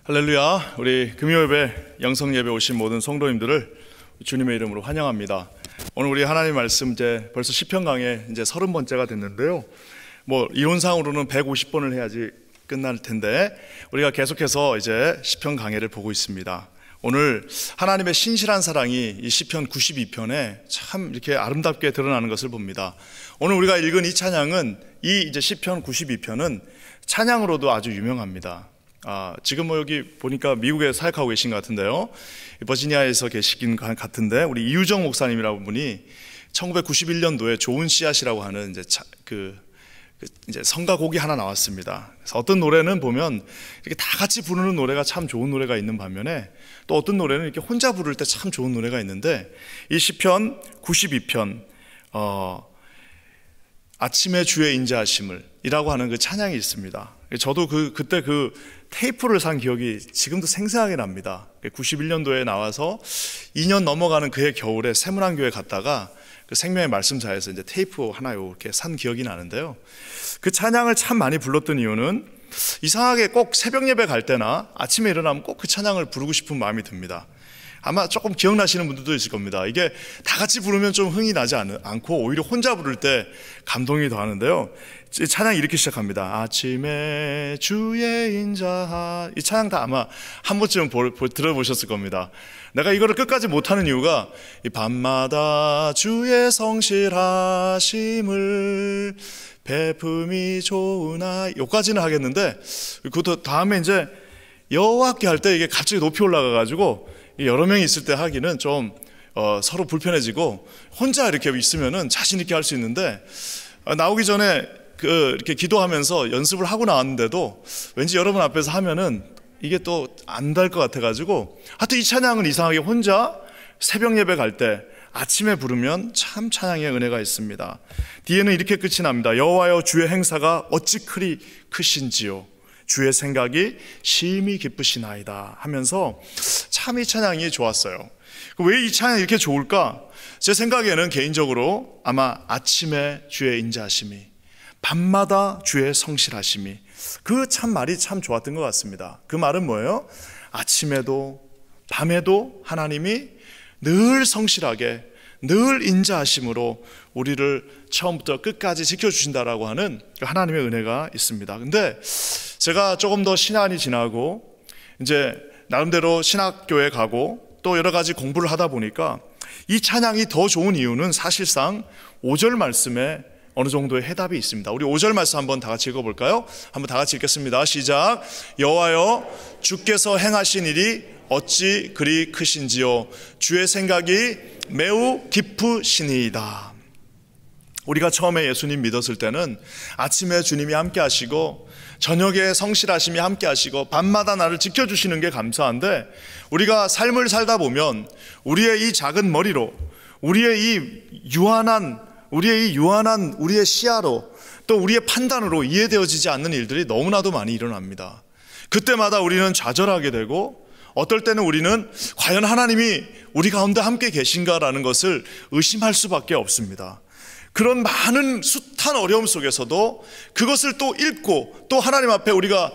할렐루야. 우리 금요예배 영성예배 오신 모든 성도님들을 주님의 이름으로 환영합니다. 오늘 우리 하나님 말씀 이제 벌써 시편 강해 이제 30번째가 됐는데요. 뭐 이론상으로는 150번을 해야지 끝날 텐데 우리가 계속해서 이제 시편 강해를 보고 있습니다. 오늘 하나님의 신실한 사랑이 이 시편 92편에 참 이렇게 아름답게 드러나는 것을 봅니다. 오늘 우리가 읽은 이 찬양은 이 이제 시편 92편은 찬양으로도 아주 유명합니다. 지금 뭐 여기 보니까 미국에 사역하고 계신 것 같은데요. 버지니아에서 계시긴 같은데 우리 이유정 목사님이라고 분이 1991년도에 좋은 씨앗이라고 하는 이제 성가곡이 하나 나왔습니다. 그래서 어떤 노래는 보면 이렇게 다 같이 부르는 노래가 참 좋은 노래가 있는 반면에 또 어떤 노래는 이렇게 혼자 부를 때 참 좋은 노래가 있는데 이 시편 92편 아침에 주의 인자하심을 이라고 하는 그 찬양이 있습니다. 저도 그때 그 테이프를 산 기억이 지금도 생생하게 납니다. 91년도에 나와서 2년 넘어가는 그해 겨울에 세문안교회 갔다가 그 생명의 말씀사에서 이제 테이프 하나 이렇게 산 기억이 나는데요. 그 찬양을 참 많이 불렀던 이유는 이상하게 꼭 새벽 예배 갈 때나 아침에 일어나면 꼭 그 찬양을 부르고 싶은 마음이 듭니다. 아마 조금 기억나시는 분들도 있을 겁니다. 이게 다 같이 부르면 좀 흥이 나지 않고 오히려 혼자 부를 때 감동이 더하는데요. 찬양이 이렇게 시작합니다. 아침에 주의 인자하. 이 찬양 다 아마 한 번쯤 들어보셨을 겁니다. 내가 이거를 끝까지 못하는 이유가 이 밤마다 주의 성실하심을 베품이 좋으나 여기까지는 하겠는데 그 다음에 이제 여호와께 할 때 이게 갑자기 높이 올라가가지고 여러 명이 있을 때 하기는 좀 서로 불편해지고 혼자 이렇게 있으면은 자신 있게 할 수 있는데 나오기 전에 이렇게 기도하면서 연습을 하고 나왔는데도 왠지 여러분 앞에서 하면은 이게 또 안 될 것 같아가지고 하여튼 이 찬양은 이상하게 혼자 새벽 예배 갈 때 아침에 부르면 참 찬양의 은혜가 있습니다. 뒤에는 이렇게 끝이 납니다. 여호와여 주의 행사가 어찌 그리 크신지요 주의 생각이 심히 기쁘시나이다 하면서 참 이 찬양이 좋았어요. 왜 이 찬양이 이렇게 좋을까? 제 생각에는 개인적으로 아마 아침에 주의 인자하심이 밤마다 주의 성실하심이 그 참 말이 참 좋았던 것 같습니다. 그 말은 뭐예요? 아침에도 밤에도 하나님이 늘 성실하게 늘 인자하심으로 우리를 처음부터 끝까지 지켜주신다라고 하는 하나님의 은혜가 있습니다. 근데 제가 조금 더 시간이 지나고 이제 나름대로 신학교에 가고 또 여러 가지 공부를 하다 보니까 이 찬양이 더 좋은 이유는 사실상 5절 말씀에 어느 정도의 해답이 있습니다. 우리 5절 말씀 한번 다 같이 읽어볼까요? 한번 다 같이 읽겠습니다. 시작. 여호와여 주께서 행하신 일이 어찌 그리 크신지요 주의 생각이 매우 깊으시니이다. 우리가 처음에 예수님 믿었을 때는 아침에 주님이 함께 하시고 저녁에 성실하심이 함께 하시고 밤마다 나를 지켜주시는 게 감사한데 우리가 삶을 살다 보면 우리의 이 작은 머리로 우리의 이 유한한 우리의 시야로 또 우리의 판단으로 이해되어지지 않는 일들이 너무나도 많이 일어납니다. 그때마다 우리는 좌절하게 되고 어떨 때는 우리는 과연 하나님이 우리 가운데 함께 계신가라는 것을 의심할 수밖에 없습니다. 그런 많은 숱한 어려움 속에서도 그것을 또 읽고 또 하나님 앞에 우리가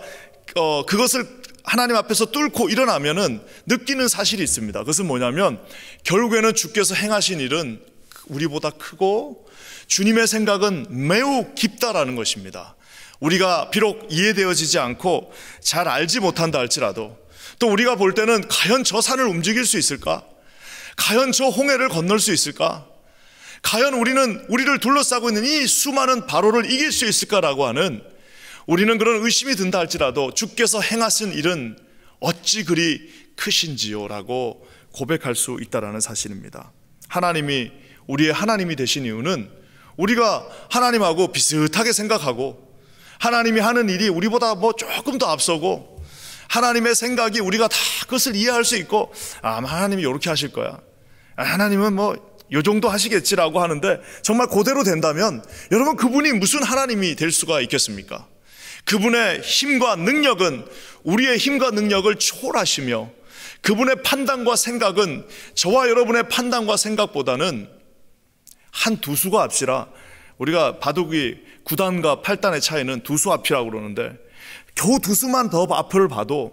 그것을 하나님 앞에서 뚫고 일어나면은 느끼는 사실이 있습니다. 그것은 뭐냐면 결국에는 주께서 행하신 일은 우리보다 크고 주님의 생각은 매우 깊다라는 것입니다. 우리가 비록 이해되어지지 않고 잘 알지 못한다 할지라도 또 우리가 볼 때는 과연 저 산을 움직일 수 있을까? 과연 저 홍해를 건널 수 있을까? 과연 우리를 둘러싸고 있는 이 수많은 바로를 이길 수 있을까라고 하는 우리는 그런 의심이 든다 할지라도 주께서 행하신 일은 어찌 그리 크신지요 라고 고백할 수 있다라는 사실입니다. 하나님이 우리의 하나님이 되신 이유는 우리가 하나님하고 비슷하게 생각하고 하나님이 하는 일이 우리보다 뭐 조금 더 앞서고 하나님의 생각이 우리가 다 그것을 이해할 수 있고 아마 하나님이 이렇게 하실 거야, 하나님은 뭐 요 정도 하시겠지라고 하는데 정말 그대로 된다면 여러분 그분이 무슨 하나님이 될 수가 있겠습니까? 그분의 힘과 능력은 우리의 힘과 능력을 초월하시며 그분의 판단과 생각은 저와 여러분의 판단과 생각보다는 한 두 수가 앞이라 우리가 바둑이 9단과 8단의 차이는 두 수 앞이라고 그러는데 겨우 두 수만 더 앞을 봐도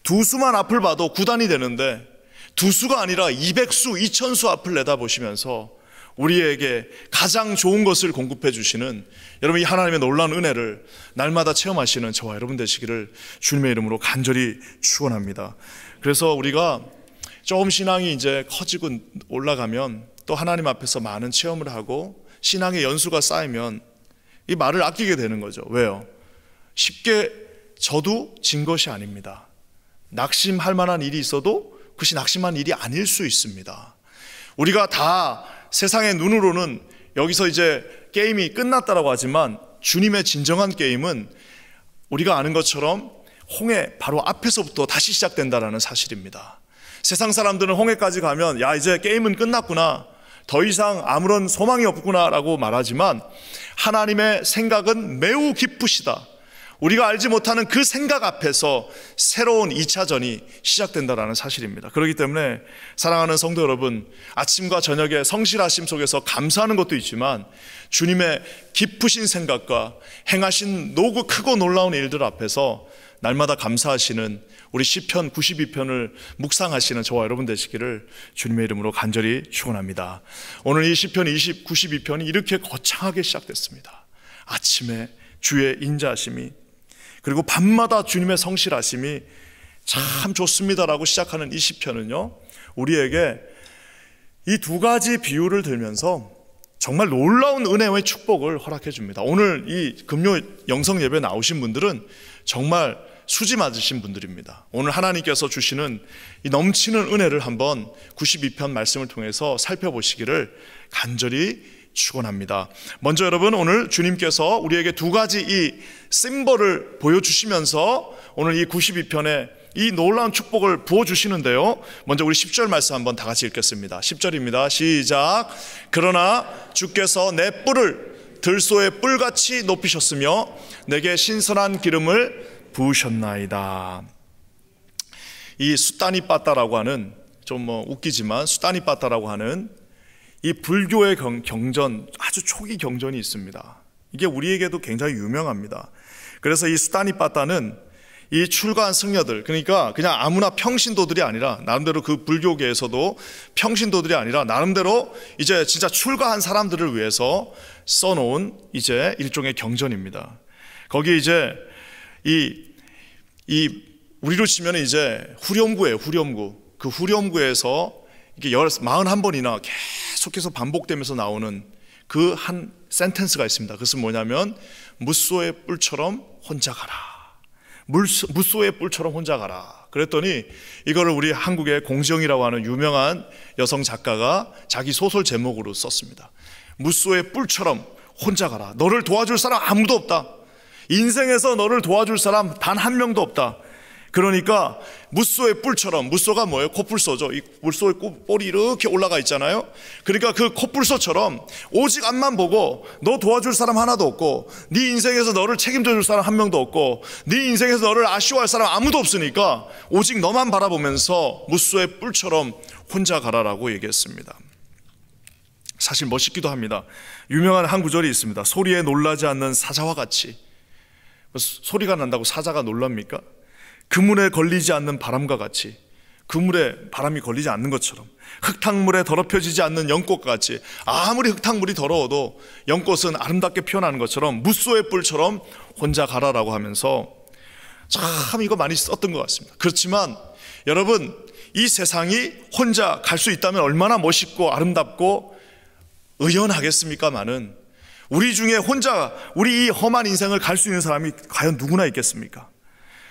두 수만 앞을 봐도 구단이 되는데 두 수가 아니라 200수, 2000수 앞을 내다보시면서 우리에게 가장 좋은 것을 공급해 주시는 여러분, 이 하나님의 놀라운 은혜를 날마다 체험하시는 저와 여러분 되시기를 주님의 이름으로 간절히 축원합니다. 그래서 우리가 조금 신앙이 이제 커지고 올라가면 또 하나님 앞에서 많은 체험을 하고 신앙의 연수가 쌓이면 이 말을 아끼게 되는 거죠. 왜요? 쉽게 저도 진 것이 아닙니다. 낙심할 만한 일이 있어도 그것이 낙심한 일이 아닐 수 있습니다. 우리가 다 세상의 눈으로는 여기서 이제 게임이 끝났다라고 하지만 주님의 진정한 게임은 우리가 아는 것처럼 홍해 바로 앞에서부터 다시 시작된다라는 사실입니다. 세상 사람들은 홍해까지 가면 야, 이제 게임은 끝났구나, 더 이상 아무런 소망이 없구나 라고 말하지만 하나님의 생각은 매우 깊으시다. 우리가 알지 못하는 그 생각 앞에서 새로운 2차전이 시작된다는 사실입니다. 그렇기 때문에 사랑하는 성도 여러분, 아침과 저녁에 성실하심 속에서 감사하는 것도 있지만 주님의 깊으신 생각과 행하신 크고 놀라운 일들 앞에서 날마다 감사하시는 우리 시편 92편을 묵상하시는 저와 여러분 되시기를 주님의 이름으로 간절히 축원합니다. 오늘 이 시편 92편이 이렇게 거창하게 시작됐습니다. 아침에 주의 인자하심이, 그리고 밤마다 주님의 성실하심이 참 좋습니다라고 시작하는 이 시편은요, 우리에게 이 두 가지 비유를 들면서 정말 놀라운 은혜의 축복을 허락해 줍니다. 오늘 이 금요 영성 예배 나오신 분들은 정말 수지 맞으신 분들입니다. 오늘 하나님께서 주시는 이 넘치는 은혜를 한번 92편 말씀을 통해서 살펴보시기를 간절히 축원합니다. 먼저 여러분, 오늘 주님께서 우리에게 두 가지 이 심볼을 보여주시면서 오늘 이 92편에 이 놀라운 축복을 부어주시는데요, 먼저 우리 10절 말씀 한번 다 같이 읽겠습니다. 10절입니다. 시작. 그러나 주께서 내 뿔을 들소의 뿔같이 높이셨으며 내게 신선한 기름을 부으셨나이다. 이 수따니 빠따라고 하는, 좀 웃기지만 수따니 빠따라고 하는 이 불교의 경전, 아주 초기 경전이 있습니다. 이게 우리에게도 굉장히 유명합니다. 그래서 이 수따니 빠따는 이 출가한 승려들, 그러니까 그냥 아무나 평신도들이 아니라, 나름대로 그 불교계에서도 평신도들이 아니라 나름대로 이제 진짜 출가한 사람들을 위해서 써놓은 이제 일종의 경전입니다. 거기 이제 우리로 치면 이제 후렴구예요. 후렴구. 그 후렴구에서 이게 41번이나 계속해서 반복되면서 나오는 그 한 센텐스가 있습니다. 그것은 뭐냐면 무소의 뿔처럼 혼자 가라. 무소의 뿔처럼 혼자 가라. 그랬더니 이거를 우리 한국의 공지영이라고 하는 유명한 여성 작가가 자기 소설 제목으로 썼습니다. 무소의 뿔처럼 혼자 가라. 너를 도와줄 사람 아무도 없다. 인생에서 너를 도와줄 사람 단 한 명도 없다. 그러니까 무소의 뿔처럼, 무소가 뭐예요? 코뿔소죠. 이 물소의 뿔이 이렇게 올라가 있잖아요. 그러니까 그 코뿔소처럼 오직 앞만 보고 너 도와줄 사람 하나도 없고, 네 인생에서 너를 책임져 줄 사람 한 명도 없고, 네 인생에서 너를 아쉬워할 사람 아무도 없으니까 오직 너만 바라보면서 무소의 뿔처럼 혼자 가라라고 얘기했습니다. 사실 멋있기도 합니다. 유명한 한 구절이 있습니다. 소리에 놀라지 않는 사자와 같이. 소리가 난다고 사자가 놀랍니까? 그물에 걸리지 않는 바람과 같이, 그물에 바람이 걸리지 않는 것처럼, 흙탕물에 더럽혀지지 않는 연꽃과 같이, 아무리 흙탕물이 더러워도 연꽃은 아름답게 피어나는 것처럼 무소의 뿔처럼 혼자 가라라고 하면서 참 이거 많이 썼던 것 같습니다. 그렇지만 여러분, 이 세상이 혼자 갈 수 있다면 얼마나 멋있고 아름답고 의연하겠습니까마는, 우리 중에 혼자 우리 이 험한 인생을 갈 수 있는 사람이 과연 누구나 있겠습니까?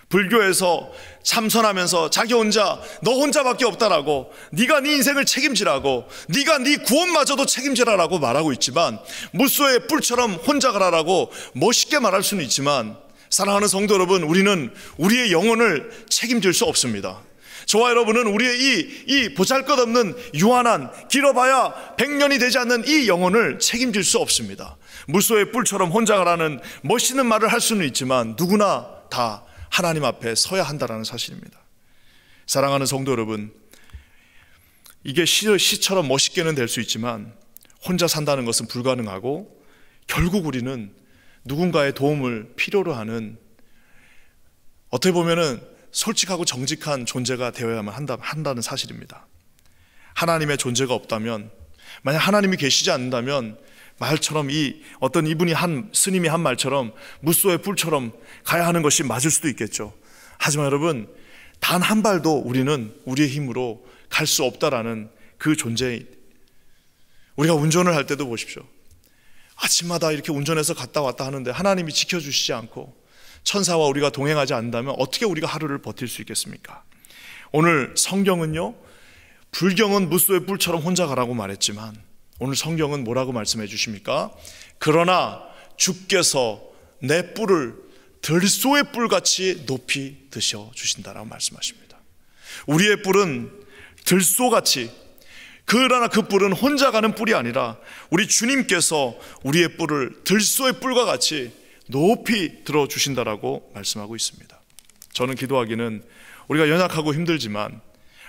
불교에서 참선하면서 자기 혼자, 너 혼자밖에 없다라고, 네가 네 인생을 책임지라고, 네가 네 구원마저도 책임지라라고 말하고 있지만, 무소의 뿔처럼 혼자 가라라고 멋있게 말할 수는 있지만, 사랑하는 성도 여러분, 우리는 우리의 영혼을 책임질 수 없습니다. 저와 여러분은 우리의 이 보잘것없는 유한한, 길어봐야 100년이 되지 않는 이 영혼을 책임질 수 없습니다. 무소의 뿔처럼 혼자 가라는 멋있는 말을 할 수는 있지만 누구나 다 하나님 앞에 서야 한다는 사실입니다. 사랑하는 성도 여러분, 이게 시처럼 멋있게는 될 수 있지만 혼자 산다는 것은 불가능하고, 결국 우리는 누군가의 도움을 필요로 하는, 어떻게 보면은 솔직하고 정직한 존재가 되어야만 한다는 사실입니다. 하나님의 존재가 없다면, 만약 하나님이 계시지 않는다면 말처럼 어떤 이분이 스님이 한 말처럼 무소의 뿔처럼 가야 하는 것이 맞을 수도 있겠죠. 하지만 여러분, 단 한 발도 우리는 우리의 힘으로 갈 수 없다라는 그 존재. 우리가 운전을 할 때도 보십시오. 아침마다 이렇게 운전해서 갔다 왔다 하는데 하나님이 지켜주시지 않고 천사와 우리가 동행하지 않는다면 어떻게 우리가 하루를 버틸 수 있겠습니까? 오늘 성경은요, 불경은 무소의 뿔처럼 혼자 가라고 말했지만 오늘 성경은 뭐라고 말씀해 주십니까? 그러나 주께서 내 뿔을 들소의 뿔같이 높이 드셔 주신다라고 말씀하십니다. 우리의 뿔은 들소같이, 그러나 그 뿔은 혼자 가는 뿔이 아니라 우리 주님께서 우리의 뿔을 들소의 뿔과 같이 높이 들어주신다라고 말씀하고 있습니다. 저는 기도하기는 우리가 연약하고 힘들지만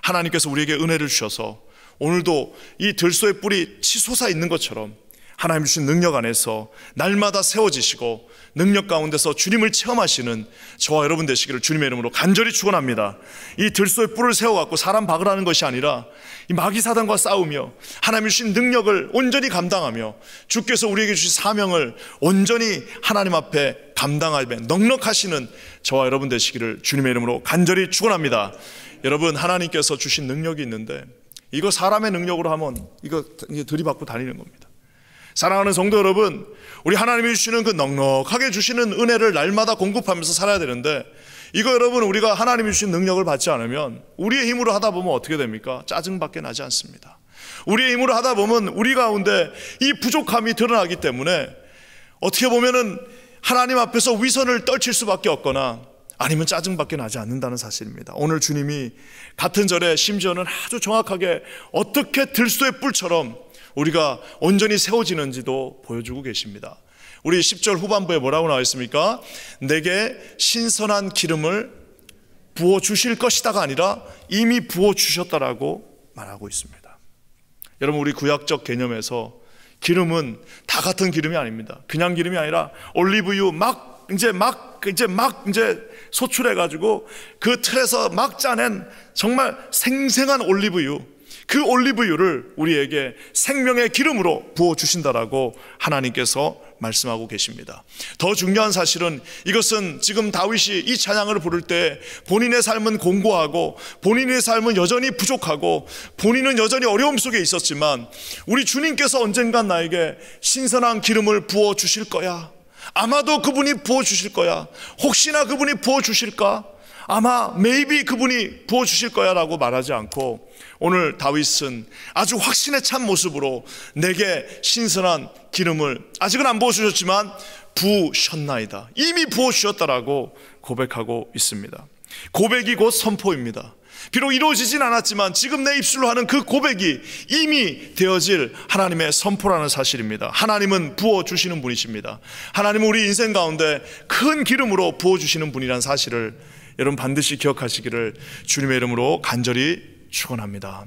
하나님께서 우리에게 은혜를 주셔서 오늘도 이 들소의 뿔이 치솟아 있는 것처럼 하나님 주신 능력 안에서 날마다 세워지시고 능력 가운데서 주님을 체험하시는 저와 여러분 되시기를 주님의 이름으로 간절히 축원합니다. 이 들소의 뿔을 세워갖고 사람 박으라는 것이 아니라 이 마귀 사단과 싸우며 하나님 주신 능력을 온전히 감당하며 주께서 우리에게 주신 사명을 온전히 하나님 앞에 감당하며 넉넉하시는 저와 여러분 되시기를 주님의 이름으로 간절히 축원합니다. 여러분, 하나님께서 주신 능력이 있는데 이거 사람의 능력으로 하면 이거 들이받고 다니는 겁니다. 사랑하는 성도 여러분, 우리 하나님이 주시는 그 넉넉하게 주시는 은혜를 날마다 공급하면서 살아야 되는데, 이거 여러분, 우리가 하나님이 주신 능력을 받지 않으면 우리의 힘으로 하다 보면 어떻게 됩니까? 짜증밖에 나지 않습니다. 우리의 힘으로 하다 보면 우리 가운데 이 부족함이 드러나기 때문에 어떻게 보면은 하나님 앞에서 위선을 떨칠 수밖에 없거나 아니면 짜증밖에 나지 않는다는 사실입니다. 오늘 주님이 같은 절에 심지어는 아주 정확하게 어떻게 들소의 뿔처럼 우리가 온전히 세워지는지도 보여주고 계십니다. 우리 10절 후반부에 뭐라고 나와 있습니까? 내게 신선한 기름을 부어주실 것이다가 아니라 이미 부어주셨다라고 말하고 있습니다. 여러분, 우리 구약적 개념에서 기름은 다 같은 기름이 아닙니다. 그냥 기름이 아니라 올리브유 이제 소출해가지고 그 틀에서 막 짜낸 정말 생생한 올리브유, 그 올리브유를 우리에게 생명의 기름으로 부어주신다라고 하나님께서 말씀하고 계십니다. 더 중요한 사실은 이것은 지금 다윗이 이 찬양을 부를 때 본인의 삶은 공고하고 본인의 삶은 여전히 부족하고 본인은 여전히 어려움 속에 있었지만 우리 주님께서 언젠간 나에게 신선한 기름을 부어주실 거야. 아마도 그분이 부어주실 거야. 혹시나 그분이 부어주실까? 아마 maybe 그분이 부어주실 거야 라고 말하지 않고 오늘 다윗은 아주 확신에 찬 모습으로 내게 신선한 기름을 아직은 안 부어주셨지만 부으셨나이다, 이미 부어주셨다라고 고백하고 있습니다. 고백이 곧 선포입니다. 비록 이루어지진 않았지만 지금 내 입술로 하는 그 고백이 이미 되어질 하나님의 선포라는 사실입니다. 하나님은 부어주시는 분이십니다. 하나님은 우리 인생 가운데 큰 기름으로 부어주시는 분이라는 사실을 여러분 반드시 기억하시기를 주님의 이름으로 간절히 축원합니다.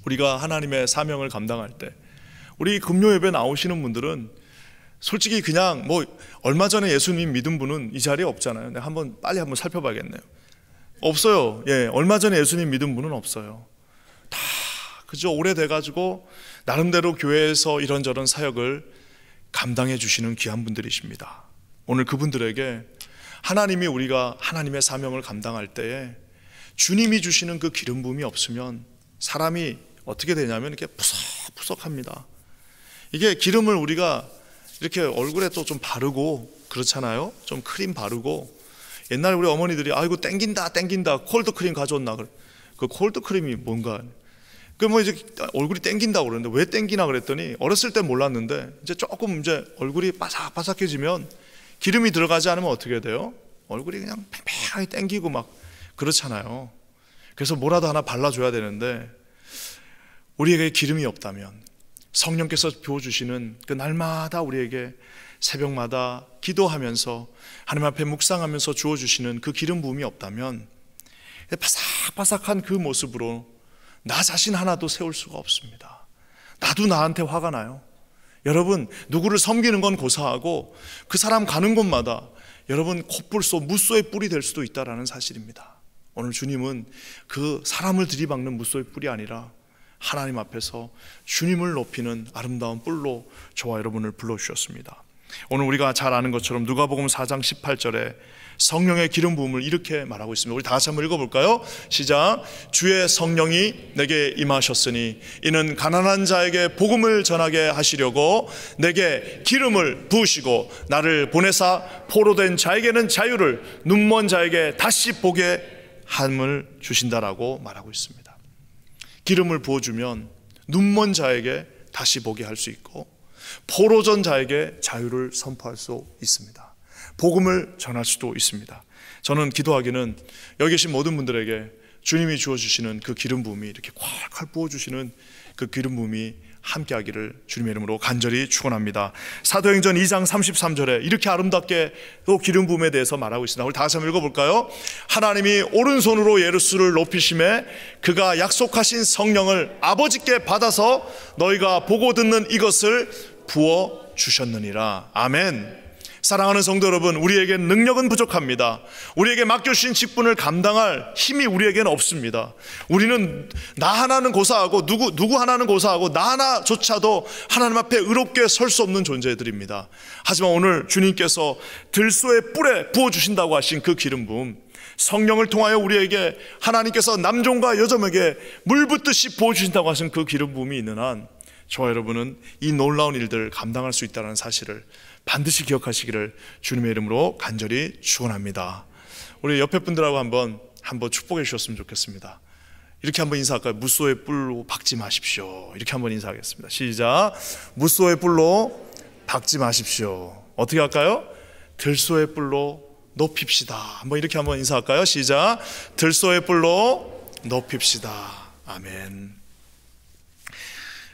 우리가 하나님의 사명을 감당할 때 우리 금요 예배 나오시는 분들은 솔직히 그냥 얼마 전에 예수님 믿은 분은 이 자리에 없잖아요. 내가 빨리 한번 살펴봐야겠네요. 없어요. 얼마 전에 예수님 믿은 분은 없어요. 다 그저 오래돼가지고 나름대로 교회에서 이런저런 사역을 감당해 주시는 귀한 분들이십니다. 오늘 그분들에게 하나님이 우리가 하나님의 사명을 감당할 때에 주님이 주시는 그 기름 부음이 없으면 사람이 어떻게 되냐면 이렇게 푸석푸석합니다. 이게 기름을 우리가 이렇게 얼굴에 또 좀 바르고 그렇잖아요. 좀 크림 바르고 옛날에 우리 어머니들이 아이고 땡긴다 콜드크림 가져왔나 그래. 그 콜드크림이 뭔가 이제 얼굴이 땡긴다고 그러는데 왜 땡기나 그랬더니 어렸을 땐 몰랐는데 이제 조금 얼굴이 바삭바삭해지면 기름이 들어가지 않으면 어떻게 돼요? 얼굴이 그냥 팽팽하게 땡기고 막 그렇잖아요. 그래서 뭐라도 하나 발라줘야 되는데 우리에게 기름이 없다면 성령께서 부어주시는 그 날마다 우리에게 새벽마다 기도하면서 하나님 앞에 묵상하면서 주어주시는 그 기름 부음이 없다면 바삭바삭한 그 모습으로 나 자신 하나도 세울 수가 없습니다. 나도 나한테 화가 나요. 여러분, 누구를 섬기는 건 고사하고 그 사람 가는 곳마다 여러분 콧불소 무소의 뿔이 될 수도 있다라는 사실입니다. 오늘 주님은 그 사람을 들이박는 무소의 뿔이 아니라 하나님 앞에서 주님을 높이는 아름다운 뿔로 저와 여러분을 불러주셨습니다. 오늘 우리가 잘 아는 것처럼 누가복음 4장 18절에 성령의 기름 부음을 이렇게 말하고 있습니다. 우리 다 같이 한번 읽어볼까요? 시작. 주의 성령이 내게 임하셨으니 이는 가난한 자에게 복음을 전하게 하시려고 내게 기름을 부으시고 나를 보내사 포로된 자에게는 자유를, 눈먼 자에게 다시 보게 함을 주신다라고 말하고 있습니다. 기름을 부어주면 눈먼 자에게 다시 보게 할 수 있고 포로전 자에게 자유를 선포할 수 있습니다. 복음을 전할 수도 있습니다. 저는 기도하기는 여기 계신 모든 분들에게 주님이 주어주시는 그 기름 부음이 이렇게 콸콸 부어주시는 그 기름 부음이 함께하기를 주님의 이름으로 간절히 축원합니다. 사도행전 2장 33절에 이렇게 아름답게 또 기름 부음에 대해서 말하고 있습니다. 우리 다시 한번 읽어볼까요? 하나님이 오른손으로 예루살렘을 높이심에 그가 약속하신 성령을 아버지께 받아서 너희가 보고 듣는 이것을 부어주셨느니라. 아멘. 사랑하는 성도 여러분, 우리에겐 능력은 부족합니다. 우리에게 맡겨주신 직분을 감당할 힘이 우리에게는 없습니다. 우리는 나 하나는 고사하고 누구 하나는 고사하고 나 하나조차도 하나님 앞에 의롭게 설 수 없는 존재들입니다. 하지만 오늘 주님께서 들소의 뿔에 부어주신다고 하신 그 기름 부음, 성령을 통하여 우리에게 하나님께서 남종과 여종에게 물 붓듯이 부어주신다고 하신 그 기름 부음이 있는 한 저와 여러분은 이 놀라운 일들을 감당할 수 있다는 사실을 반드시 기억하시기를 주님의 이름으로 간절히 축원합니다. 우리 옆에 분들하고 한번 축복해 주셨으면 좋겠습니다. 이렇게 한번 인사할까요? 무소의 뿔로 박지 마십시오. 이렇게 한번 인사하겠습니다. 시작. 무소의 뿔로 박지 마십시오. 어떻게 할까요? 들소의 뿔로 높입시다. 이렇게 한번 인사할까요? 시작. 들소의 뿔로 높입시다. 아멘.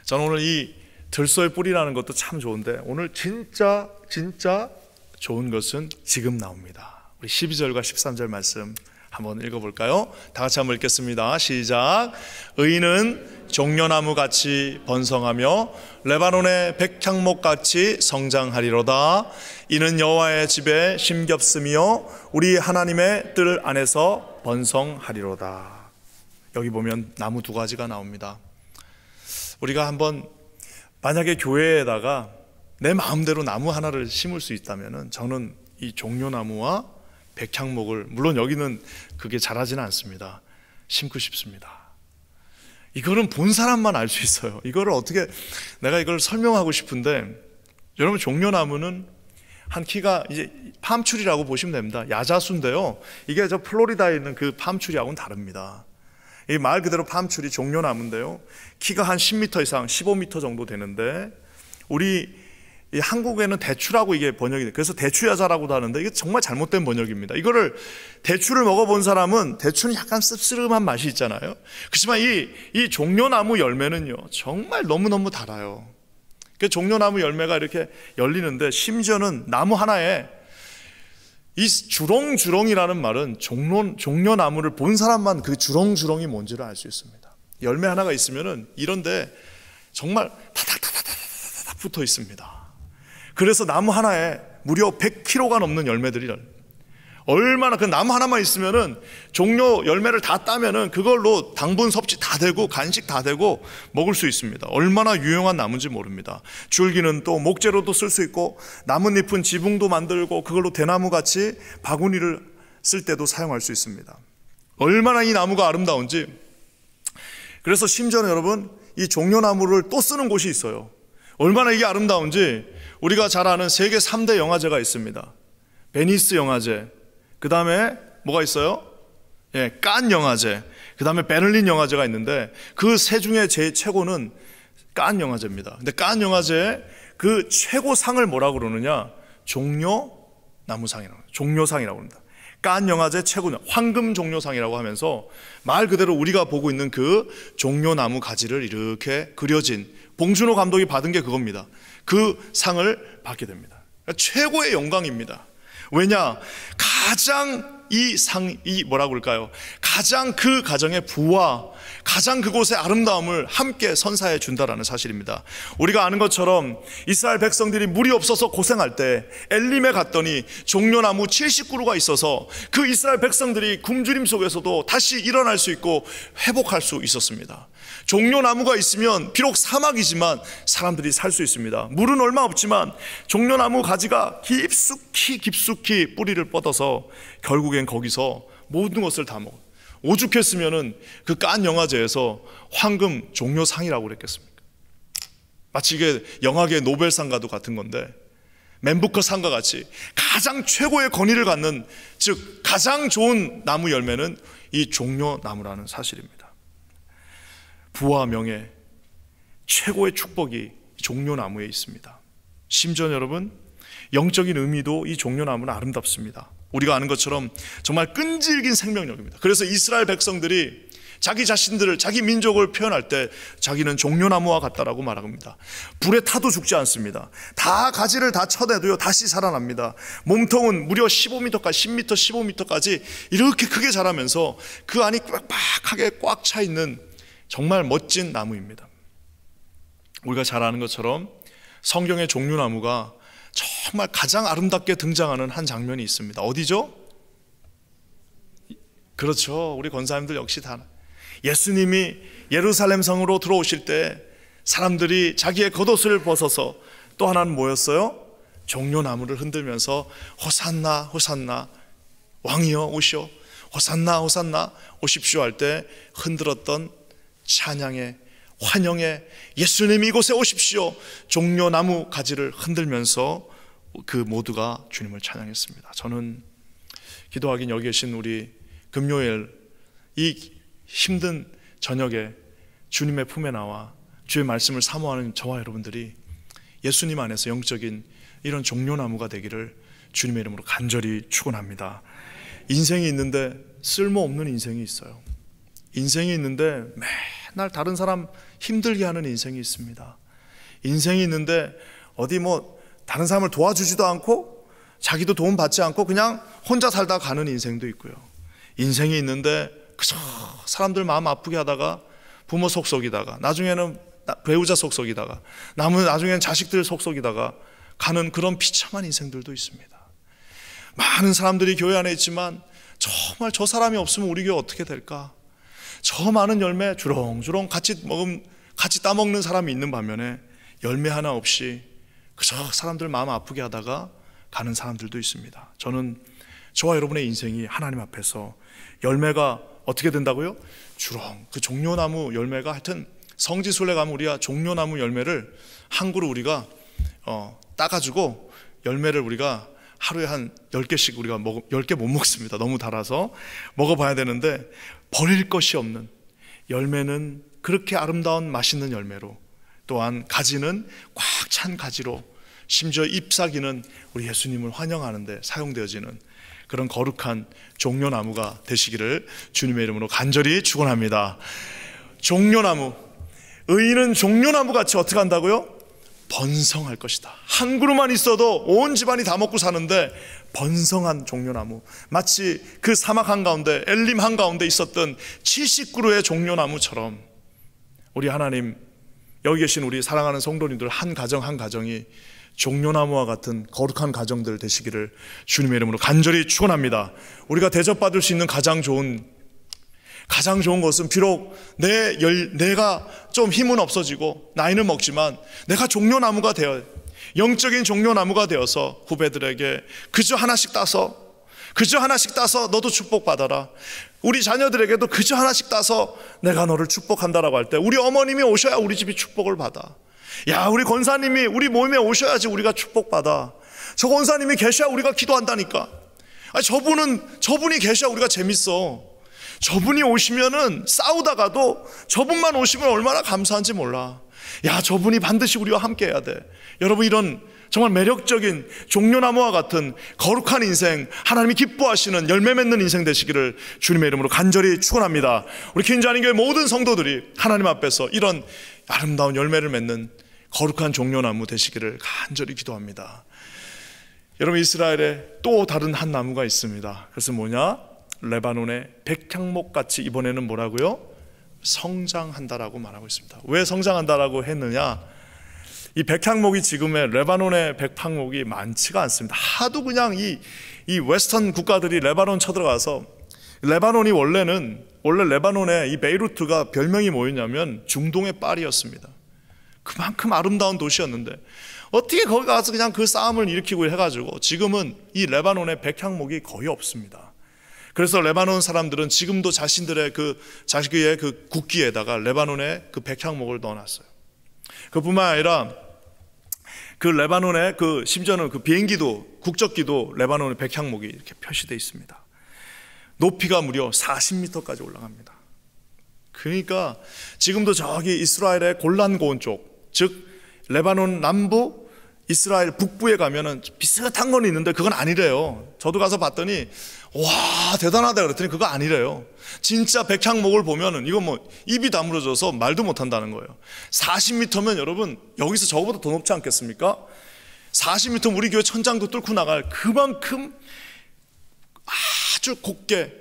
저는 오늘 이 들소의 뿔이라는 것도 참 좋은데 오늘 진짜 좋은 것은 지금 나옵니다. 우리 12절과 13절 말씀 한번 읽어볼까요? 다 같이 한번 읽겠습니다. 시작. 의인은 종려나무같이 번성하며 레바논의 백향목같이 성장하리로다. 이는 여호와의 집에 심겹으며 우리 하나님의 뜰 안에서 번성하리로다. 여기 보면 나무 두 가지가 나옵니다. 우리가 한번 만약에 교회에다가 내 마음대로 나무 하나를 심을 수 있다면 저는 이 종려나무와 백향목을, 물론 여기는 그게 자라지는 않습니다, 심고 싶습니다. 이거는 본 사람만 알 수 있어요. 이거를 어떻게 내가 이걸 설명하고 싶은데, 여러분 종려나무는 한 키가 이제 팜추리라고 보시면 됩니다. 야자수인데요, 이게 저 플로리다에 있는 그 팜추리하고는 다릅니다. 이 말 그대로 팜추리 종려나무인데요, 키가 한 10m 이상 15m 정도 되는데, 우리 이 한국에는 대추라고 이게 번역이 돼요. 그래서 대추야자라고도 하는데 이게 정말 잘못된 번역입니다. 이거를 대추를 먹어본 사람은 대추는 약간 씁쓸한 맛이 있잖아요. 그렇지만 이 종려나무 열매는요 정말 너무너무 달아요. 그 종려나무 열매가 이렇게 열리는데, 심지어는 나무 하나에 이 주렁주렁이라는 말은 종려나무를 본 사람만 그 주렁주렁이 뭔지를 알 수 있습니다. 열매 하나가 있으면은 이런데 정말 타닥타닥타닥 붙어 있습니다. 그래서 나무 하나에 무려 100kg가 넘는 열매들이, 얼마나, 그 나무 하나만 있으면은 종려 열매를 다 따면은 그걸로 당분 섭취 다 되고 간식 다 되고 먹을 수 있습니다. 얼마나 유용한 나무인지 모릅니다. 줄기는 또 목재로도 쓸 수 있고 나뭇잎은 지붕도 만들고 그걸로 대나무 같이 바구니를 쓸 때도 사용할 수 있습니다. 얼마나 이 나무가 아름다운지. 그래서 심지어는 여러분, 이 종려나무를 또 쓰는 곳이 있어요. 얼마나 이게 아름다운지. 우리가 잘 아는 세계 3대 영화제가 있습니다. 베니스 영화제, 그 다음에 뭐가 있어요? 칸 영화제, 그 다음에 베를린 영화제가 있는데, 그 세 중에 제일 최고는 칸 영화제입니다. 근데 칸 영화제 그 최고상을 뭐라고 그러느냐? 종려상이라고 합니다. 칸 영화제 최고는 황금 종려상이라고 하면서 말 그대로 우리가 보고 있는 그 종려나무 가지를 이렇게 그려진, 봉준호 감독이 받은 게 그겁니다. 그 상을 받게 됩니다. 최고의 영광입니다. 왜냐? 가장 이 뭐라고 그럴까요? 가장 그 가정의 부와 가장 그곳의 아름다움을 함께 선사해 준다라는 사실입니다. 우리가 아는 것처럼 이스라엘 백성들이 물이 없어서 고생할 때 엘림에 갔더니 종려나무 70그루가 있어서 그 이스라엘 백성들이 굶주림 속에서도 다시 일어날 수 있고 회복할 수 있었습니다. 종려나무가 있으면 비록 사막이지만 사람들이 살 수 있습니다. 물은 얼마 없지만 종려나무 가지가 깊숙이 뿌리를 뻗어서 결국엔 거기서 모든 것을 다 먹어요. 오죽했으면은 그 칸 영화제에서 황금 종려상이라고 그랬겠습니까? 마치 이게 영화계 노벨상과도 같은 건데, 맨부커 상과 같이 가장 최고의 권위를 갖는, 즉 가장 좋은 나무 열매는 이 종려나무라는 사실입니다. 부와 명예, 최고의 축복이 종려나무에 있습니다. 심지어 여러분, 영적인 의미도 이 종려나무는 아름답습니다. 우리가 아는 것처럼 정말 끈질긴 생명력입니다. 그래서 이스라엘 백성들이 자기 자신들을, 자기 민족을 표현할 때 자기는 종려나무와 같다라고 말합니다. 불에 타도 죽지 않습니다. 다 가지를 다 쳐내도요 다시 살아납니다. 몸통은 무려 15m까지 10m, 15m까지 이렇게 크게 자라면서 그 안이 빡빡하게 꽉 차 있는 정말 멋진 나무입니다. 우리가 잘 아는 것처럼 성경의 종려나무가 정말 가장 아름답게 등장하는 한 장면이 있습니다. 어디죠? 그렇죠. 우리 권사님들 역시 다 예수님이 예루살렘 성으로 들어오실 때 사람들이 자기의 겉옷을 벗어서 또 하나는 뭐였어요? 종려나무를 흔들면서 호산나 호산나 왕이여 오시오, 호산나 호산나 오십시오 할 때 흔들었던 찬양의 환영의 예수님이 이곳에 오십시오 종려나무 가지를 흔들면서 그 모두가 주님을 찬양했습니다. 저는 기도하긴 여기 계신 우리 금요일 이 힘든 저녁에 주님의 품에 나와 주의 말씀을 사모하는 저와 여러분들이 예수님 안에서 영적인 이런 종려나무가 되기를 주님의 이름으로 간절히 축원합니다. 인생이 있는데 쓸모없는 인생이 있어요. 인생이 있는데 맨날 다른 사람 힘들게 하는 인생이 있습니다. 인생이 있는데 어디 뭐 다른 사람을 도와주지도 않고 자기도 도움 받지 않고 그냥 혼자 살다 가는 인생도 있고요. 인생이 있는데 그저 사람들 마음 아프게 하다가 부모 속썩이다가 나중에는 배우자 속썩이다가 나중에는 자식들 속썩이다가 가는 그런 비참한 인생들도 있습니다. 많은 사람들이 교회 안에 있지만 정말 저 사람이 없으면 우리 교회 어떻게 될까? 저 많은 열매 주렁주렁 같이 따먹는 사람이 있는 반면에 열매 하나 없이 그저 사람들 마음 아프게 하다가 가는 사람들도 있습니다. 저는 저와 여러분의 인생이 하나님 앞에서 열매가 어떻게 된다고요? 주렁 그 종려나무 열매가 하여튼 성지순례 가면 우리가 종려나무 열매를 한 그루 우리가 따가지고 열매를 우리가 하루에 한 10개씩 우리가 10개 못 먹습니다. 너무 달아서 먹어봐야 되는데 버릴 것이 없는 열매는 그렇게 아름다운 맛있는 열매로, 또한 가지는 꽉 찬 가지로, 심지어 잎사귀는 우리 예수님을 환영하는데 사용되어지는 그런 거룩한 종려나무가 되시기를 주님의 이름으로 간절히 축원합니다. 종려나무, 의인은 종려나무 같이 어떻게 한다고요? 번성할 것이다. 한 그루만 있어도 온 집안이 다 먹고 사는데 번성한 종려나무, 마치 그 사막 한가운데 엘림 한가운데 있었던 70그루의 종려나무처럼 우리 하나님, 여기 계신 우리 사랑하는 성도님들 한 가정 한 가정이 종려나무와 같은 거룩한 가정들 되시기를 주님의 이름으로 간절히 축원합니다. 우리가 대접받을 수 있는 가장 좋은 것은 비록 내가 좀 힘은 없어지고 나이는 먹지만 내가 종려나무가 되어, 영적인 종려나무가 되어서 후배들에게 그저 하나씩 따서 너도 축복받아라, 우리 자녀들에게도 그저 하나씩 따서 내가 너를 축복한다라고 할 때 우리 어머님이 오셔야 우리 집이 축복을 받아. 야, 우리 권사님이 우리 모임에 오셔야지 우리가 축복받아. 저 권사님이 계셔야 우리가 기도한다니까. 저분이 계셔야 우리가 재밌어. 저분이 오시면은 싸우다가도 저분만 오시면 얼마나 감사한지 몰라. 야, 저분이 반드시 우리와 함께 해야 돼. 여러분, 이런 정말 매력적인 종려나무와 같은 거룩한 인생, 하나님이 기뻐하시는 열매 맺는 인생 되시기를 주님의 이름으로 간절히 축원합니다. 우리 퀸자님교회 모든 성도들이 하나님 앞에서 이런 아름다운 열매를 맺는 거룩한 종려나무 되시기를 간절히 기도합니다. 여러분, 이스라엘에 또 다른 한 나무가 있습니다. 그래서 뭐냐? 레바논의 백향목같이 이번에는 뭐라고요? 성장한다라고 말하고 있습니다. 왜 성장한다라고 했느냐? 이 백향목이 지금의 레바논의 백향목이 많지가 않습니다. 하도 그냥 이 웨스턴 국가들이 레바논 쳐들어가서, 레바논이 원래 레바논의 이 베이루트가 별명이 뭐였냐면 중동의 파리였습니다. 그만큼 아름다운 도시였는데 어떻게 거기 가서 그냥 그 싸움을 일으키고 해가지고 지금은 이 레바논의 백향목이 거의 없습니다. 그래서 레바논 사람들은 지금도 자신들의 자기의 그 국기에다가 레바논의 그 백향목을 넣어놨어요. 그뿐만 아니라 그 레바논의 심지어는 그 비행기도, 국적기도 레바논의 백향목이 이렇게 표시되어 있습니다. 높이가 무려 40m까지 올라갑니다. 그러니까 지금도 저기 이스라엘의 골란 고원 쪽, 즉 레바논 남부, 이스라엘 북부에 가면은 비슷한 건 있는데 그건 아니래요. 저도 가서 봤더니 와 대단하다 그랬더니 그거 아니래요. 진짜 백향목을 보면은 이거 뭐 입이 다물어져서 말도 못한다는 거예요. 40m면 여러분 여기서 저거보다 더 높지 않겠습니까? 40m 우리 교회 천장도 뚫고 나갈 그만큼 아주 곱게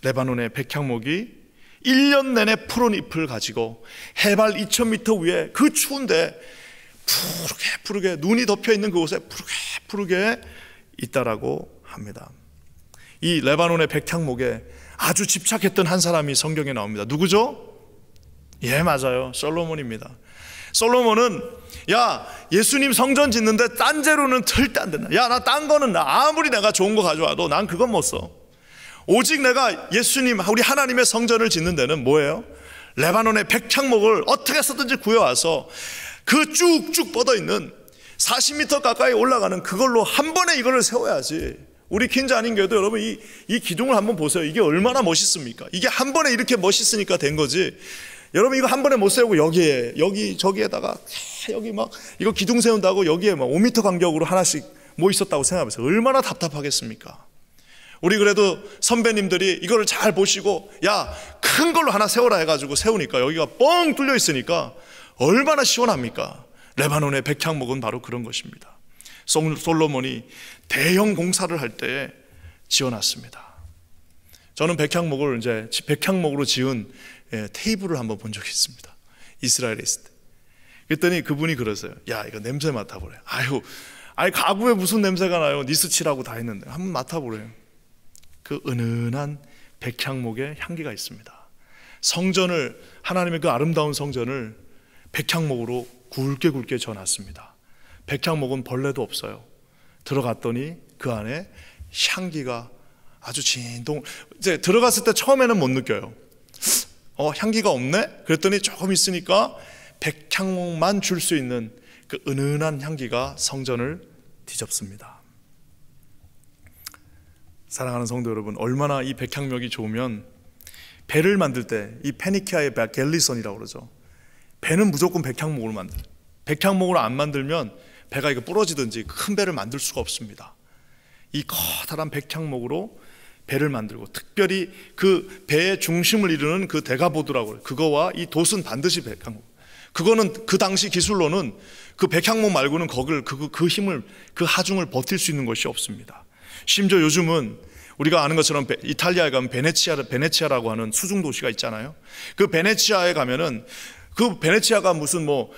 레바논의 백향목이 1년 내내 푸른 잎을 가지고 해발 2000m 위에 그 추운데 푸르게 눈이 덮여 있는 그곳에 푸르게 있다라고 합니다. 이 레바논의 백향목에 아주 집착했던 한 사람이 성경에 나옵니다. 누구죠? 예, 맞아요. 솔로몬입니다. 솔로몬은 야 예수님 성전 짓는데 딴 재료는 절대 안 된다. 야 나 딴 거는 아무리 내가 좋은 거 가져와도 난 그건 못 써. 오직 내가 예수님 우리 하나님의 성전을 짓는 데는 뭐예요? 레바논의 백향목을 어떻게 해서든지 구해와서 그 쭉쭉 뻗어있는 40m 가까이 올라가는 그걸로 한 번에 이거를 세워야지. 우리 퀸즈 아닌 교회도 여러분 이 기둥을 한번 보세요. 이게 얼마나 멋있습니까? 이게 한 번에 이렇게 멋있으니까 된 거지. 여러분 이거 한 번에 못 세우고 여기 저기에다가 여기 막 이거 기둥 세운다고 여기에 막 5m 간격으로 하나씩 뭐 있었다고 생각해보세요. 얼마나 답답하겠습니까? 우리 그래도 선배님들이 이거를 잘 보시고 야 큰 걸로 하나 세워라 해가지고 세우니까 여기가 뻥 뚫려 있으니까 얼마나 시원합니까? 레바논의 백향목은 바로 그런 것입니다. 솔로몬이 대형 공사를 할 때 지어놨습니다. 저는 백향목으로 지은 테이블을 한번 본 적이 있습니다. 이스라엘에 있을 때. 그랬더니 그분이 그러세요. 야 이거 냄새 맡아보래. 아니 가구에 무슨 냄새가 나요? 니스치라고 다 했는데 한번 맡아보래요. 그 은은한 백향목의 향기가 있습니다. 하나님의 그 아름다운 성전을 백향목으로 굵게 져놨습니다. 백향목은 벌레도 없어요. 들어갔더니 그 안에 향기가 아주 이제 들어갔을 때 처음에는 못 느껴요. 향기가 없네? 그랬더니 조금 있으니까 백향목만 줄 수 있는 그 은은한 향기가 성전을 뒤덮습니다. 사랑하는 성도 여러분, 얼마나 이 백향목이 좋으면 배를 만들 때 이 페니키아의 갤리선이라고 그러죠. 배는 무조건 백향목으로 만들어요. 백향목으로 안 만들면 배가 이거 부러지든지 큰 배를 만들 수가 없습니다. 이 커다란 백향목으로 배를 만들고 특별히 그 배의 중심을 이루는 그 대가보드라고 해요. 그거와 이 돛은 반드시 백향목. 그거는 그 당시 기술로는 그 백향목 말고는 그 힘을 그 하중을 버틸 수 있는 것이 없습니다. 심지어 요즘은 우리가 아는 것처럼 이탈리아에 가면 베네치아라고 하는 수중 도시가 있잖아요. 그 베네치아에 가면은 그 베네치아가 무슨 뭐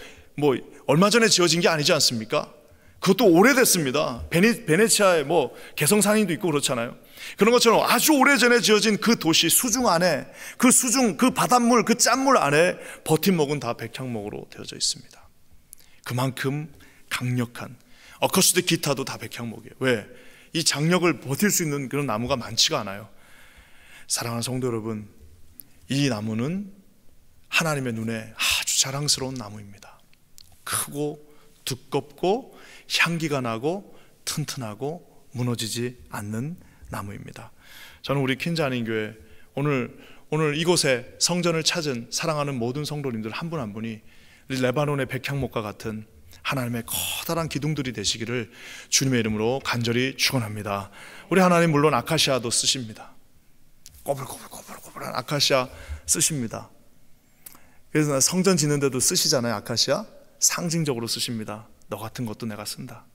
얼마 전에 지어진 게 아니지 않습니까? 그것도 오래됐습니다. 베네치아에 뭐 개성상인도 있고 그렇잖아요. 그런 것처럼 아주 오래전에 지어진 그 도시 수중 안에 그 바닷물 그 짠물 안에 버팀목은 다 백향목으로 되어져 있습니다. 그만큼 강력한 어쿠스틱 기타도 다 백향목이에요. 왜? 이 장력을 버틸 수 있는 그런 나무가 많지가 않아요. 사랑하는 성도 여러분, 이 나무는 하나님의 눈에 아주 자랑스러운 나무입니다. 크고 두껍고 향기가 나고 튼튼하고 무너지지 않는 나무입니다. 저는 우리 퀸즈 아닌 교회 오늘 이곳에 성전을 찾은 사랑하는 모든 성도님들 한 분 한 분이 레바논의 백향목과 같은 하나님의 커다란 기둥들이 되시기를 주님의 이름으로 간절히 축원합니다. 우리 하나님 물론 아카시아도 쓰십니다. 꼬불꼬불한 아카시아 쓰십니다. 그래서 성전 짓는데도 쓰시잖아요. 아카시아 상징적으로 쓰십니다. 너 같은 것도 내가 쓴다.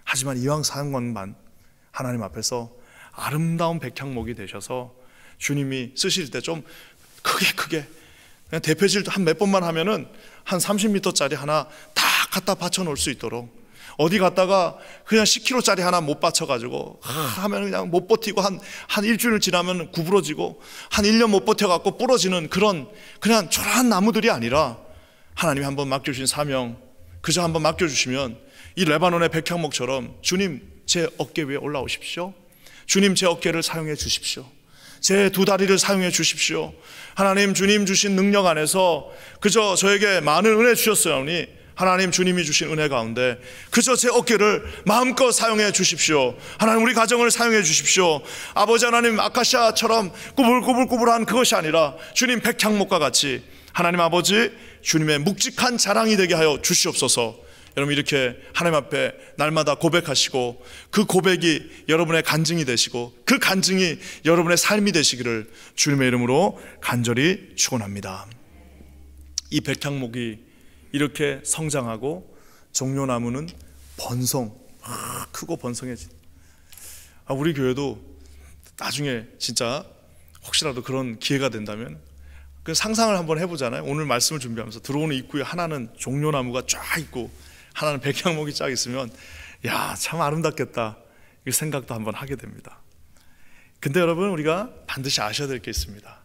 하지만 이왕 사용만만 하나님 앞에서 아름다운 백향목이 되셔서 주님이 쓰실 때 좀 크게 그냥 대패질 한 몇 번만 하면은 한 30m짜리 하나 다 갖다 받쳐 놓을 수 있도록, 어디 갔다가 그냥 10kg짜리 하나 못 받쳐가지고 하면 그냥 못 버티고 한 일주일 지나면 구부러지고 한 1년 못 버텨갖고 부러지는 그런 그냥 초라한 나무들이 아니라, 하나님이 한번 맡겨주신 사명, 그저 한번 맡겨주시면 이 레바논의 백향목처럼 주님 제 어깨 위에 올라오십시오. 주님 제 어깨를 사용해 주십시오. 제 두 다리를 사용해 주십시오. 하나님 주님 주신 능력 안에서 그저 저에게 많은 은혜 주셨사오니 하나님 주님이 주신 은혜 가운데 그저 제 어깨를 마음껏 사용해 주십시오. 하나님 우리 가정을 사용해 주십시오. 아버지 하나님 아카시아처럼 꾸불꾸불꾸불한 그것이 아니라 주님 백향목과 같이 하나님 아버지 주님의 묵직한 자랑이 되게 하여 주시옵소서. 여러분 이렇게 하나님 앞에 날마다 고백하시고 그 고백이 여러분의 간증이 되시고 그 간증이 여러분의 삶이 되시기를 주님의 이름으로 간절히 축원합니다. 이 백향목이 이렇게 성장하고 종려나무는 번성, 크고 번성해진. 우리 교회도 나중에 진짜 혹시라도 그런 기회가 된다면 그 상상을 한번 해보잖아요. 오늘 말씀을 준비하면서 들어오는 입구에 하나는 종려나무가 쫙 있고 하나는 백향목이 쫙 있으면 야, 참 아름답겠다 이 생각도 한번 하게 됩니다. 근데 여러분 우리가 반드시 아셔야 될 게 있습니다.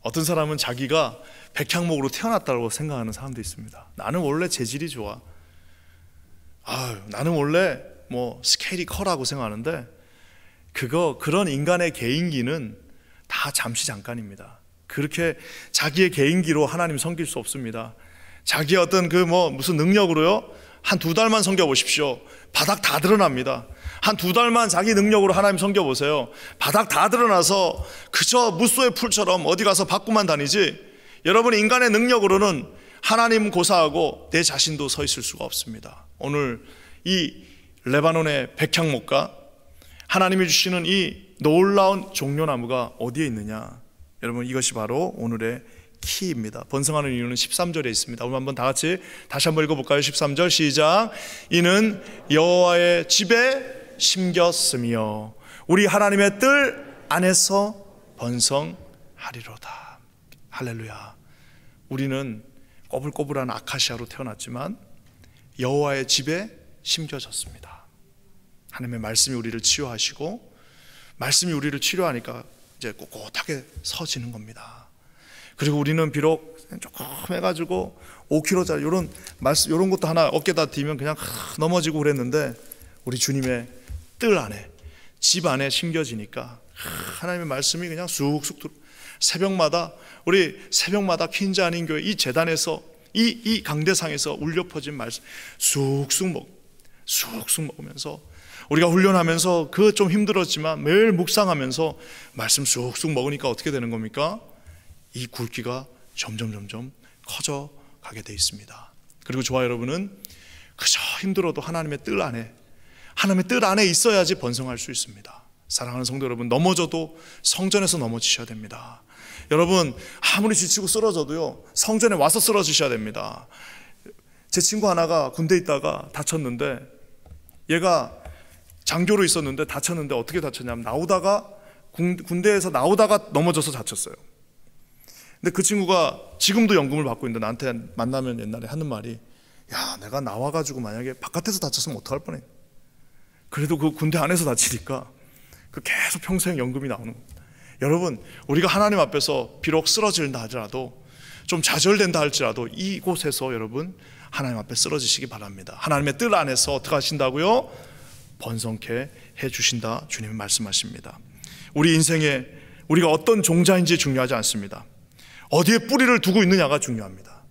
어떤 사람은 자기가 백향목으로 태어났다고 생각하는 사람도 있습니다. 나는 원래 재질이 좋아, 나는 원래 뭐 스케일이 커라고 생각하는데 그런 인간의 개인기는 다 잠시 잠깐입니다. 그렇게 자기의 개인기로 하나님 섬길 수 없습니다. 자기의 어떤 무슨 능력으로요, 한 2달만 섬겨보십시오. 바닥 다 드러납니다. 한 2달만 자기 능력으로 하나님 섬겨보세요. 바닥 다 드러나서 그저 무소의 풀처럼 어디 가서 받고만 다니지, 여러분 인간의 능력으로는 하나님 고사하고 내 자신도 서 있을 수가 없습니다. 오늘 이 레바논의 백향목과 하나님이 주시는 이 놀라운 종려나무가 어디에 있느냐, 여러분 이것이 바로 오늘의 키입니다. 번성하는 이유는 13절에 있습니다. 오늘 한번 다 같이 다시 한번 읽어볼까요? 13절 시작. 이는 여호와의 집에 심겼으며 우리 하나님의 뜰 안에서 번성하리로다. 할렐루야. 우리는 꼬불꼬불한 아카시아로 태어났지만 여호와의 집에 심겨졌습니다. 하나님의 말씀이 우리를 치유하시고 말씀이 우리를 치료하니까 이제 꼿꼿하게 서지는 겁니다. 그리고 우리는 비록 조금 해가지고 5kg짜리 이런 것도 하나 어깨다 대면 그냥 넘어지고 그랬는데 우리 주님의 뜰 안에, 집 안에 심겨지니까 하나님의 말씀이 그냥 쑥쑥 들어. 우리 새벽마다 퀸즈 아닌 교회 이 재단에서 이 강대상에서 울려 퍼진 말씀 쑥쑥 먹으면서 우리가 훈련하면서 그 좀 힘들었지만 매일 묵상하면서 말씀 쑥쑥 먹으니까 어떻게 되는 겁니까? 이 굵기가 점점 커져 가게 돼 있습니다. 그리고 저와 여러분은 그저 힘들어도 하나님의 뜰 안에 있어야지 번성할 수 있습니다. 사랑하는 성도 여러분, 넘어져도 성전에서 넘어지셔야 됩니다. 여러분 아무리 지치고 쓰러져도요, 성전에 와서 쓰러지셔야 됩니다. 제 친구 하나가 군대에 있다가 다쳤는데, 얘가 장교로 있었는데 다쳤는데 어떻게 다쳤냐면 군대에서 나오다가 넘어져서 다쳤어요. 근데 그 친구가 지금도 연금을 받고 있는데 나한테 만나면 옛날에 하는 말이, 야, 내가 나와가지고 만약에 바깥에서 다쳤으면 어떡할 뻔해. 그래도 그 군대 안에서 다치니까 그 계속 평생 연금이 나오는 겁니다. 여러분 우리가 하나님 앞에서 비록 쓰러진다 하더라도, 좀 좌절된다 할지라도 이곳에서 여러분 하나님 앞에 쓰러지시기 바랍니다. 하나님의 뜰 안에서 어떻게 하신다고요? 번성케 해주신다 주님이 말씀하십니다. 우리 인생에 우리가 어떤 종자인지 중요하지 않습니다. 어디에 뿌리를 두고 있느냐가 중요합니다.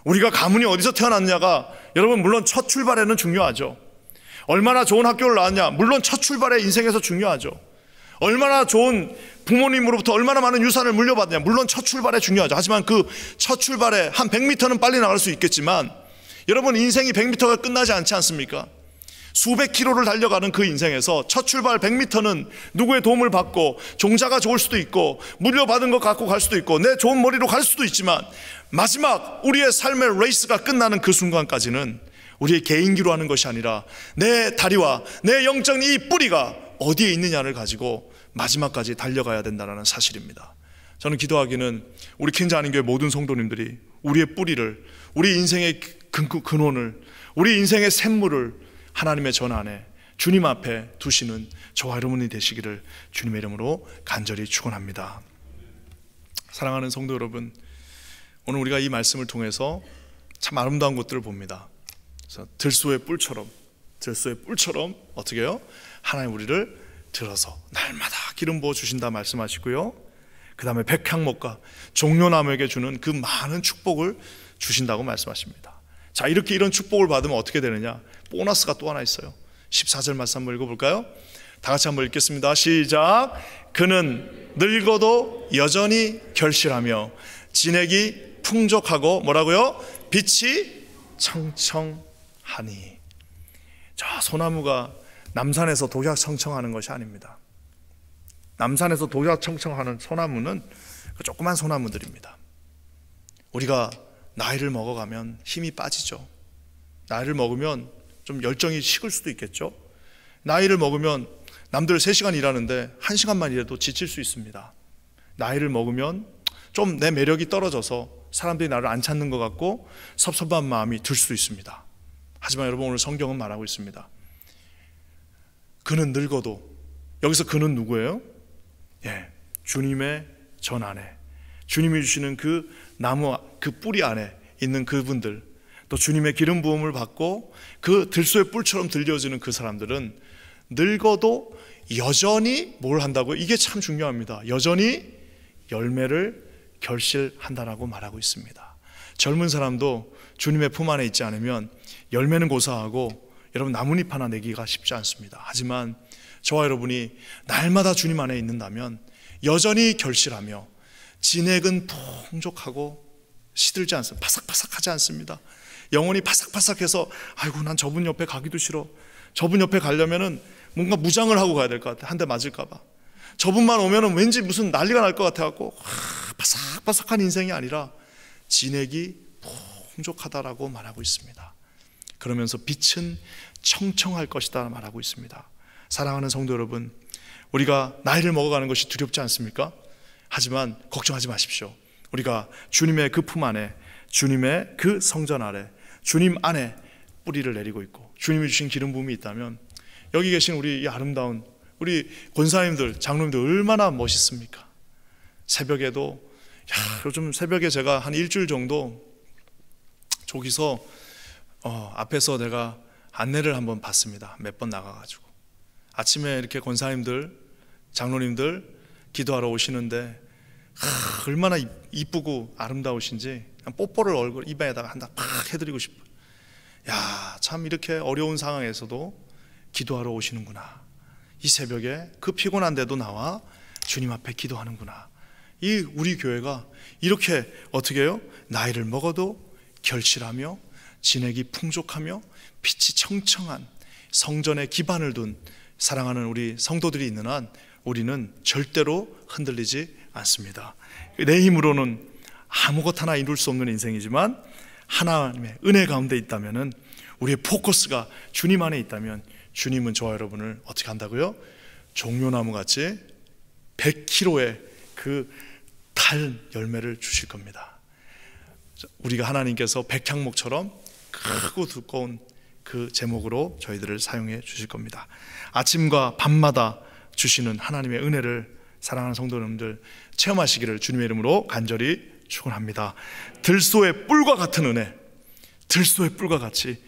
우리가 가문이 어디서 태어났느냐가 여러분 물론 첫 출발에는 중요하죠. 얼마나 좋은 학교를 나왔냐, 물론 첫 출발에 인생에서 중요하죠. 얼마나 좋은 부모님으로부터 얼마나 많은 유산을 물려받느냐, 물론 첫 출발에 중요하죠. 하지만 그 첫 출발에 한 100m는 빨리 나갈 수 있겠지만 여러분 인생이 100m가 끝나지 않지 않습니까? 수백 킬로를 달려가는 그 인생에서 첫 출발 100m는 누구의 도움을 받고 종자가 좋을 수도 있고 물려받은 것 갖고 갈 수도 있고 내 좋은 머리로 갈 수도 있지만, 마지막 우리의 삶의 레이스가 끝나는 그 순간까지는 우리의 개인기로 하는 것이 아니라 내 다리와 내 영적인 이 뿌리가 어디에 있느냐를 가지고 마지막까지 달려가야 된다는 사실입니다. 저는 기도하기는 우리 킨자한인교회 모든 성도님들이 우리의 뿌리를, 우리 인생의 근원을, 우리 인생의 샘물을 하나님의 전 안에 주님 앞에 두시는 저와 여러분이 되시기를 주님의 이름으로 간절히 축원합니다. 사랑하는 성도 여러분, 오늘 우리가 이 말씀을 통해서 참 아름다운 것들을 봅니다. 그래서 들소의 뿔처럼 어떻게 해요? 하나님 우리를 들어서 날마다 기름 부어 주신다 말씀하시고요, 그 다음에 백향목과 종려나무에게 주는 그 많은 축복을 주신다고 말씀하십니다. 자, 이렇게 이런 축복을 받으면 어떻게 되느냐? 보너스가 또 하나 있어요. 14절 말씀 한번 읽어볼까요? 다 같이 한번 읽겠습니다. 시작. 그는 늙어도 여전히 결실하며 진액이 풍족하고 뭐라고요? 빛이 청청하니. 자, 소나무가 남산에서 독약 청청하는 것이 아닙니다. 남산에서 독약 청청하는 소나무는 그 조그만 소나무들입니다. 우리가 나이를 먹어가면 힘이 빠지죠. 나이를 먹으면 좀 열정이 식을 수도 있겠죠. 나이를 먹으면 남들 3시간 일하는데 1시간만 일해도 지칠 수 있습니다. 나이를 먹으면 좀 내 매력이 떨어져서 사람들이 나를 안 찾는 것 같고 섭섭한 마음이 들 수도 있습니다. 하지만 여러분, 오늘 성경은 말하고 있습니다. 그는 늙어도, 여기서 그는 누구예요? 주님의 전 안에, 주님이 주시는 그 나무, 그 뿌리 안에 있는 그분들, 또 주님의 기름 부음을 받고 그 들소의 뿔처럼 들려지는 그 사람들은 늙어도 여전히 뭘 한다고요? 이게 참 중요합니다. 여전히 열매를 결실한다라고 말하고 있습니다. 젊은 사람도 주님의 품 안에 있지 않으면 열매는 고사하고 여러분 나뭇잎 하나 내기가 쉽지 않습니다. 하지만 저와 여러분이 날마다 주님 안에 있는다면 여전히 결실하며 진액은 풍족하고 시들지 않습니다. 바삭바삭하지 않습니다. 영혼이 바삭바삭해서 아이고 난 저분 옆에 가기도 싫어. 저분 옆에 가려면은 뭔가 무장을 하고 가야 될 것 같아. 한 대 맞을까 봐. 저분만 오면은 왠지 무슨 난리가 날 것 같아 갖고 바삭바삭한 인생이 아니라 진액이 풍족하다라고 말하고 있습니다. 그러면서 빛은 청청할 것이다 말하고 있습니다. 사랑하는 성도 여러분, 우리가 나이를 먹어가는 것이 두렵지 않습니까? 하지만 걱정하지 마십시오. 우리가 주님의 그 품 안에, 주님의 그 성전 아래, 주님 안에 뿌리를 내리고 있고 주님이 주신 기름 부음이 있다면 여기 계신 우리 이 아름다운 우리 권사님들, 장로님들 얼마나 멋있습니까? 새벽에도, 요즘 새벽에 제가 한 일주일 정도 저기서 앞에서 내가 안내를 한번 받습니다. 몇 번 나가가지고 아침에 이렇게 권사님들, 장로님들 기도하러 오시는데 얼마나 이쁘고 아름다우신지 뽀뽀를 얼굴 입에다가 한다 팍 해드리고 싶어요. 야, 참 이렇게 어려운 상황에서도 기도하러 오시는구나. 이 새벽에 그 피곤한데도 나와 주님 앞에 기도하는구나. 이 우리 교회가 이렇게 어떻게 해요? 나이를 먹어도 결실하며 진액이 풍족하며 빛이 청청한 성전에 기반을 둔 사랑하는 우리 성도들이 있는 한 우리는 절대로 흔들리지 않습니다. 내 힘으로는 아무것 하나 이룰 수 없는 인생이지만 하나님의 은혜 가운데 있다면은 우리의 포커스가 주님 안에 있다면 주님은 저와 여러분을 어떻게 한다고요? 종려나무 같이 100kg의 그 달 열매를 주실 겁니다. 우리가 하나님께서 백향목처럼 크고 두꺼운 그 제목으로 저희들을 사용해 주실 겁니다. 아침과 밤마다 주시는 하나님의 은혜를 사랑하는 성도 여러분들 체험하시기를 주님의 이름으로 간절히 축원합니다. 들소의 뿔과 같은 은혜, 들소의 뿔과 같이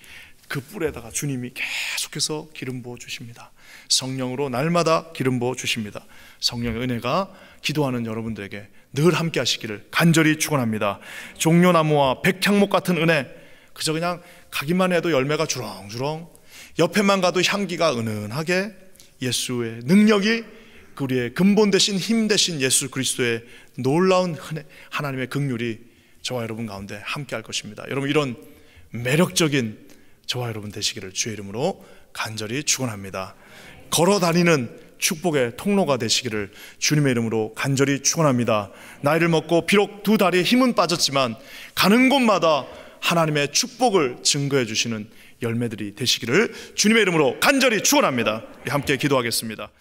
그 뿔에다가 주님이 계속해서 기름 부어 주십니다. 성령으로 날마다 기름 부어 주십니다. 성령의 은혜가 기도하는 여러분들에게 늘 함께 하시기를 간절히 축원합니다. 종려나무와 백향목 같은 은혜, 그저 그냥 가기만 해도 열매가 주렁주렁, 옆에만 가도 향기가 은은하게 예수의 능력이 우리의 근본 되신 힘 되신 예수 그리스도의 놀라운 은혜, 하나님의 긍휼이 저와 여러분 가운데 함께 할 것입니다. 여러분, 이런 매력적인 저와 여러분 되시기를 주의 이름으로 간절히 축원합니다. 걸어다니는 축복의 통로가 되시기를 주님의 이름으로 간절히 축원합니다. 나이를 먹고 비록 두 다리에 힘은 빠졌지만 가는 곳마다 하나님의 축복을 증거해 주시는 열매들이 되시기를 주님의 이름으로 간절히 축원합니다. 함께 기도하겠습니다.